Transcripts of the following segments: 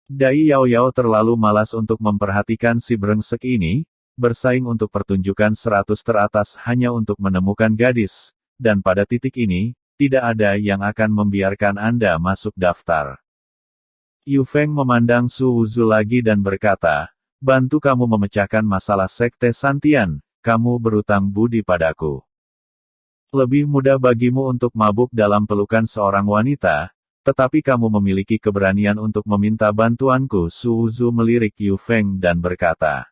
Dai Yao Yao terlalu malas untuk memperhatikan si brengsek ini, bersaing untuk pertunjukan 100 teratas hanya untuk menemukan gadis, dan pada titik ini, tidak ada yang akan membiarkan Anda masuk daftar. Yu Feng memandang Su Wuzu lagi dan berkata, bantu kamu memecahkan masalah Sekte Santian, kamu berutang budi padaku. Lebih mudah bagimu untuk mabuk dalam pelukan seorang wanita, tetapi kamu memiliki keberanian untuk meminta bantuanku. Su Wuzu melirik Yu Feng dan berkata,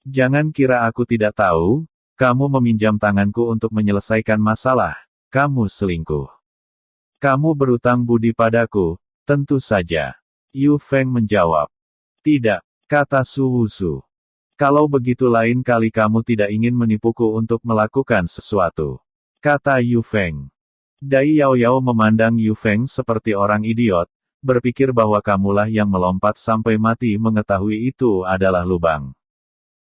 jangan kira aku tidak tahu, kamu meminjam tanganku untuk menyelesaikan masalah, kamu selingkuh. Kamu berutang budi padaku, tentu saja. Yu Feng menjawab, tidak, kata Su Wuzu. Kalau begitu lain kali kamu tidak ingin menipuku untuk melakukan sesuatu, kata Yu Feng. Dai Yao Yao memandang Yu Feng seperti orang idiot, berpikir bahwa kamulah yang melompat sampai mati mengetahui itu adalah lubang.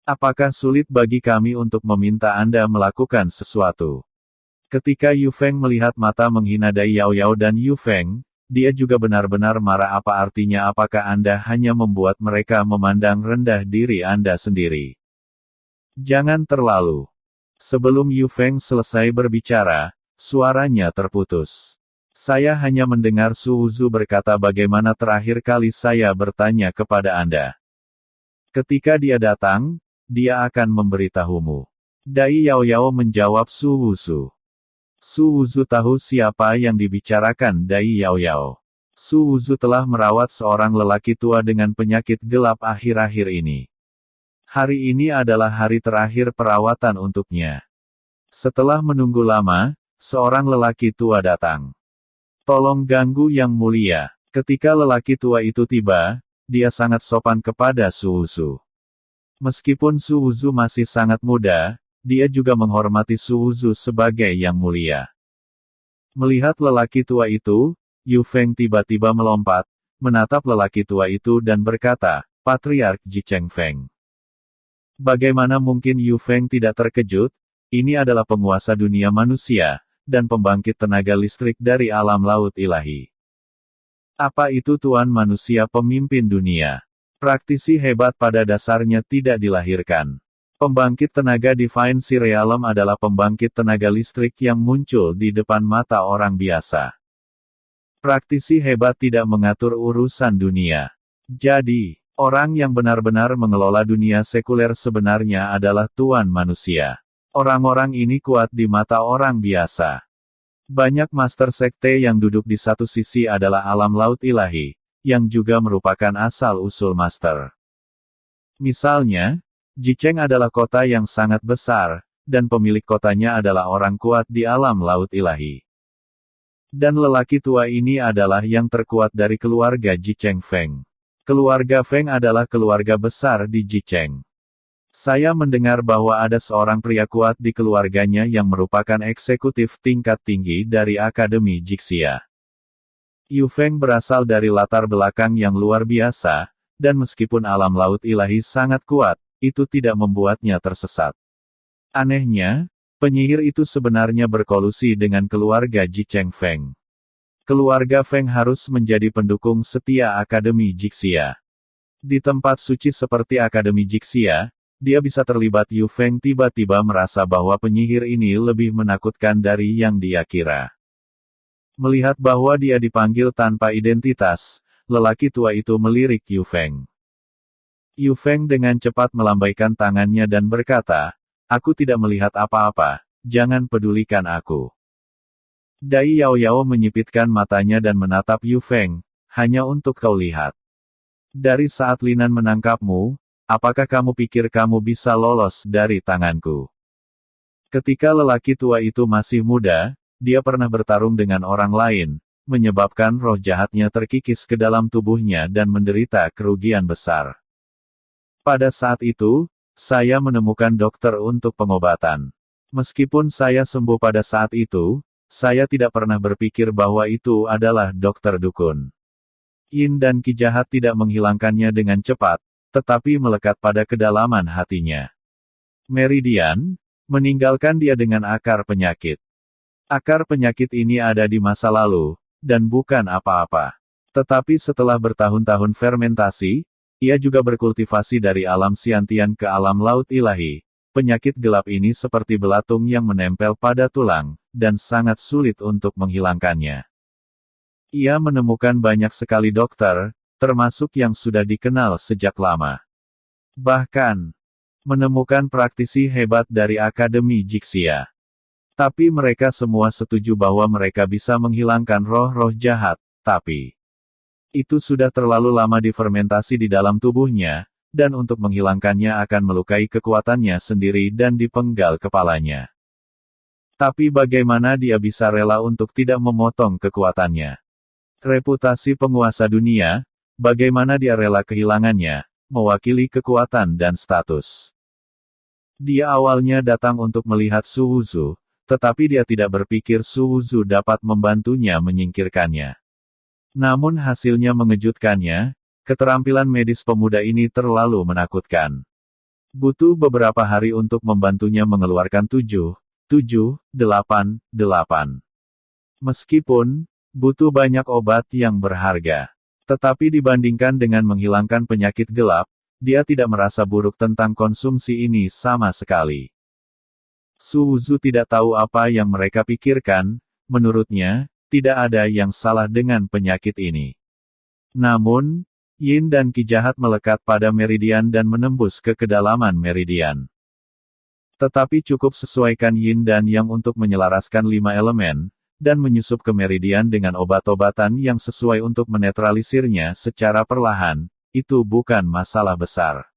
Apakah sulit bagi kami untuk meminta Anda melakukan sesuatu? Ketika Yu Feng melihat mata menghina Dai Yao Yao dan Yu Feng, dia juga benar-benar marah. Apa artinya apakah Anda hanya membuat mereka memandang rendah diri Anda sendiri? Jangan terlalu. Sebelum Yu Feng selesai berbicara, suaranya terputus. Saya hanya mendengar Su Wuzu berkata bagaimana terakhir kali saya bertanya kepada Anda. Ketika dia datang, dia akan memberitahumu. Dai Yao Yao menjawab Su Wuzu. Su Wuzu tahu siapa yang dibicarakan Dai Yao Yao. Su Wuzu telah merawat seorang lelaki tua dengan penyakit gelap akhir-akhir ini. Hari ini adalah hari terakhir perawatan untuknya. Setelah menunggu lama, seorang lelaki tua datang. Tolong ganggu yang mulia. Ketika lelaki tua itu tiba, dia sangat sopan kepada Su Wuzu. Meskipun Su Wuzu masih sangat muda, dia juga menghormati Su Wuzu sebagai yang mulia. Melihat lelaki tua itu, Yu Feng tiba-tiba melompat, menatap lelaki tua itu dan berkata, Patriark Ji Cheng Feng. Bagaimana mungkin Yu Feng tidak terkejut? Ini adalah penguasa dunia manusia, dan pembangkit tenaga listrik dari alam laut ilahi. Apa itu Tuan Manusia pemimpin dunia? Praktisi hebat pada dasarnya tidak dilahirkan. Pembangkit tenaga Divine Realm adalah pembangkit tenaga listrik yang muncul di depan mata orang biasa. Praktisi hebat tidak mengatur urusan dunia. Jadi, orang yang benar-benar mengelola dunia sekuler sebenarnya adalah Tuan Manusia. Orang-orang ini kuat di mata orang biasa. Banyak master sekte yang duduk di satu sisi adalah alam laut ilahi, yang juga merupakan asal-usul master. Misalnya, Jicheng adalah kota yang sangat besar, dan pemilik kotanya adalah orang kuat di alam laut ilahi. Dan lelaki tua ini adalah yang terkuat dari keluarga Jicheng Feng. Keluarga Feng adalah keluarga besar di Jicheng. Saya mendengar bahwa ada seorang pria kuat di keluarganya yang merupakan eksekutif tingkat tinggi dari Akademi Jixia. Yu Feng berasal dari latar belakang yang luar biasa, dan meskipun alam laut ilahi sangat kuat, itu tidak membuatnya tersesat. Anehnya, penyihir itu sebenarnya berkolusi dengan keluarga Ji Cheng Feng. Keluarga Feng harus menjadi pendukung setia Akademi Jixia. Di tempat suci seperti Akademi Jixia, dia bisa terlibat. Yu Feng tiba-tiba merasa bahwa penyihir ini lebih menakutkan dari yang dia kira. Melihat bahwa dia dipanggil tanpa identitas, lelaki tua itu melirik Yu Feng. Yu Feng dengan cepat melambaikan tangannya dan berkata, "Aku tidak melihat apa-apa, jangan pedulikan aku." Dai Yao Yao menyipitkan matanya dan menatap Yu Feng, "Hanya untuk kau lihat. Dari saat Linan menangkapmu, apakah kamu pikir kamu bisa lolos dari tanganku?" Ketika lelaki tua itu masih muda, dia pernah bertarung dengan orang lain, menyebabkan roh jahatnya terkikis ke dalam tubuhnya dan menderita kerugian besar. Pada saat itu, saya menemukan dokter untuk pengobatan. Meskipun saya sembuh pada saat itu, saya tidak pernah berpikir bahwa itu adalah dokter dukun. Yin dan Ki jahat tidak menghilangkannya dengan cepat, tetapi melekat pada kedalaman hatinya. Meridian, meninggalkan dia dengan akar penyakit. Akar penyakit ini ada di masa lalu, dan bukan apa-apa. Tetapi setelah bertahun-tahun fermentasi, ia juga berkultivasi dari alam Xiantian ke alam laut ilahi. Penyakit gelap ini seperti belatung yang menempel pada tulang, dan sangat sulit untuk menghilangkannya. Ia menemukan banyak sekali dokter, termasuk yang sudah dikenal sejak lama. Bahkan, menemukan praktisi hebat dari Akademi Jixia. Tapi mereka semua setuju bahwa mereka bisa menghilangkan roh-roh jahat, tapi itu sudah terlalu lama difermentasi di dalam tubuhnya, dan untuk menghilangkannya akan melukai kekuatannya sendiri dan dipenggal kepalanya. Tapi bagaimana dia bisa rela untuk tidak memotong kekuatannya? Reputasi penguasa dunia, bagaimana dia rela kehilangannya, mewakili kekuatan dan status. Dia awalnya datang untuk melihat Su Wuzu, tetapi dia tidak berpikir Su Wuzu dapat membantunya menyingkirkannya. Namun hasilnya mengejutkannya, keterampilan medis pemuda ini terlalu menakutkan. Butuh beberapa hari untuk membantunya mengeluarkan 7, 8. Meskipun, butuh banyak obat yang berharga. Tetapi dibandingkan dengan menghilangkan penyakit gelap, dia tidak merasa buruk tentang konsumsi ini sama sekali. Su Wuzu tidak tahu apa yang mereka pikirkan, menurutnya, tidak ada yang salah dengan penyakit ini. Namun, yin dan qi jahat melekat pada meridian dan menembus ke kedalaman meridian. Tetapi cukup sesuaikan yin dan yang untuk menyelaraskan 5 elemen, dan menyusup ke meridian dengan obat-obatan yang sesuai untuk menetralisirnya secara perlahan, itu bukan masalah besar.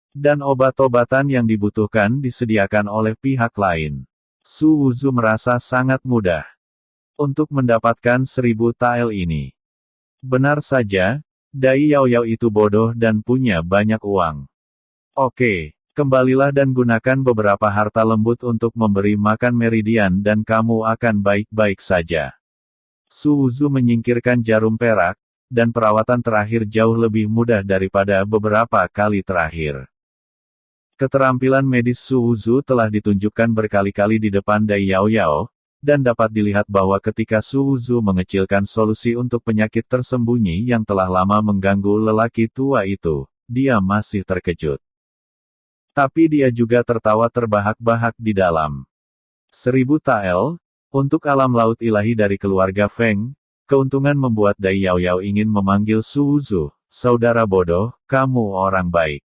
Dan obat-obatan yang dibutuhkan disediakan oleh pihak lain. Su Wuzu merasa sangat mudah untuk mendapatkan 1000 tael ini. Benar saja, Dai Yaoyao itu bodoh dan punya banyak uang. Oke, kembalilah dan gunakan beberapa harta lembut untuk memberi makan meridian dan kamu akan baik-baik saja. Su Wuzu menyingkirkan jarum perak, dan perawatan terakhir jauh lebih mudah daripada beberapa kali terakhir. Keterampilan medis Su Wuzu telah ditunjukkan berkali-kali di depan Dai Yaoyao, dan dapat dilihat bahwa ketika Su Wuzu mengecilkan solusi untuk penyakit tersembunyi yang telah lama mengganggu lelaki tua itu, dia masih terkejut. Tapi dia juga tertawa terbahak-bahak di dalam. 1000 tael, untuk alam laut ilahi dari keluarga Feng, keuntungan membuat Dai Yaoyao ingin memanggil Su Wuzu, saudara bodoh, kamu orang baik.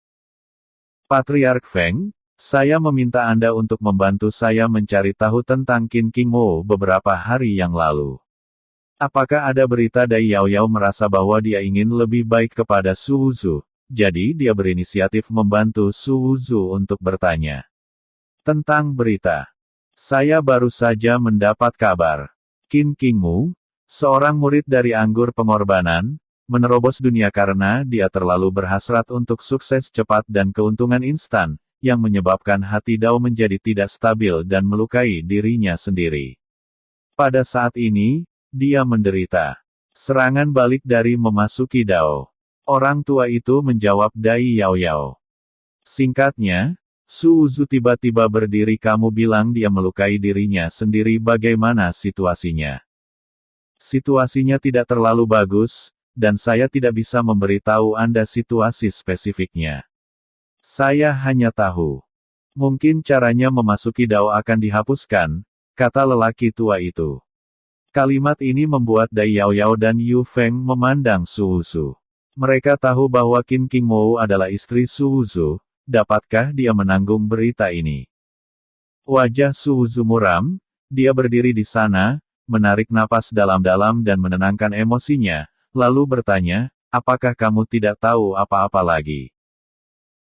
Patriark Feng, saya meminta Anda untuk membantu saya mencari tahu tentang Qin King Mo beberapa hari yang lalu. Apakah ada berita Dai Yaoyao merasa bahwa dia ingin lebih baik kepada Su Wuzu, jadi dia berinisiatif membantu Su Wuzu untuk bertanya tentang berita. Saya baru saja mendapat kabar. Qin King Mo, seorang murid dari anggur pengorbanan, menerobos dunia karena dia terlalu berhasrat untuk sukses cepat dan keuntungan instan, yang menyebabkan hati Dao menjadi tidak stabil dan melukai dirinya sendiri. Pada saat ini, dia menderita serangan balik dari memasuki Dao. Orang tua itu menjawab Dai Yaoyao. Singkatnya, Su Wuzu tiba-tiba berdiri. Kamu bilang dia melukai dirinya sendiri. Bagaimana situasinya? Situasinya tidak terlalu bagus, dan saya tidak bisa memberitahu Anda situasi spesifiknya. Saya hanya tahu. Mungkin caranya memasuki Dao akan dihapuskan, kata lelaki tua itu. Kalimat ini membuat Dai Yaoyao dan Yu Feng memandang Su Wuzu. Mereka tahu bahwa Qin King Mo adalah istri Su Wuzu, dapatkah dia menanggung berita ini? Wajah Su Wuzu muram, dia berdiri di sana, menarik napas dalam-dalam dan menenangkan emosinya, lalu bertanya, apakah kamu tidak tahu apa-apa lagi?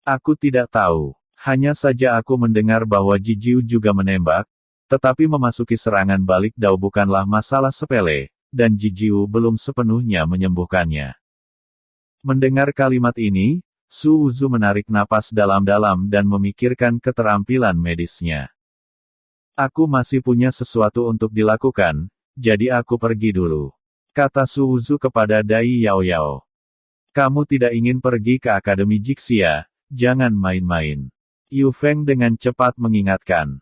Aku tidak tahu. Hanya saja aku mendengar bahwa Jijiu juga menembak, tetapi memasuki serangan balik Dao bukanlah masalah sepele, dan Jijiu belum sepenuhnya menyembuhkannya. Mendengar kalimat ini, Su Wuzu menarik napas dalam-dalam dan memikirkan keterampilan medisnya. Aku masih punya sesuatu untuk dilakukan, jadi aku pergi dulu. Kata Su Wuzu kepada Dai Yaoyao. Kamu tidak ingin pergi ke Akademi Jixia? Jangan main-main. Yu Feng dengan cepat mengingatkan.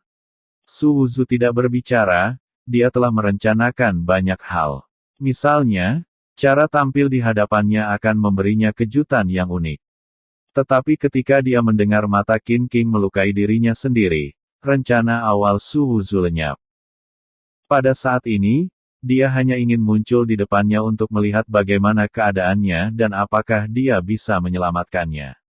Su Wuzu tidak berbicara, dia telah merencanakan banyak hal. Misalnya, Cara tampil di hadapannya akan memberinya kejutan yang unik. Tetapi ketika dia mendengar mata Qin King melukai dirinya sendiri, rencana awal Su Wuzu lenyap. Pada saat ini, dia hanya ingin muncul di depannya untuk melihat bagaimana keadaannya dan apakah dia bisa menyelamatkannya.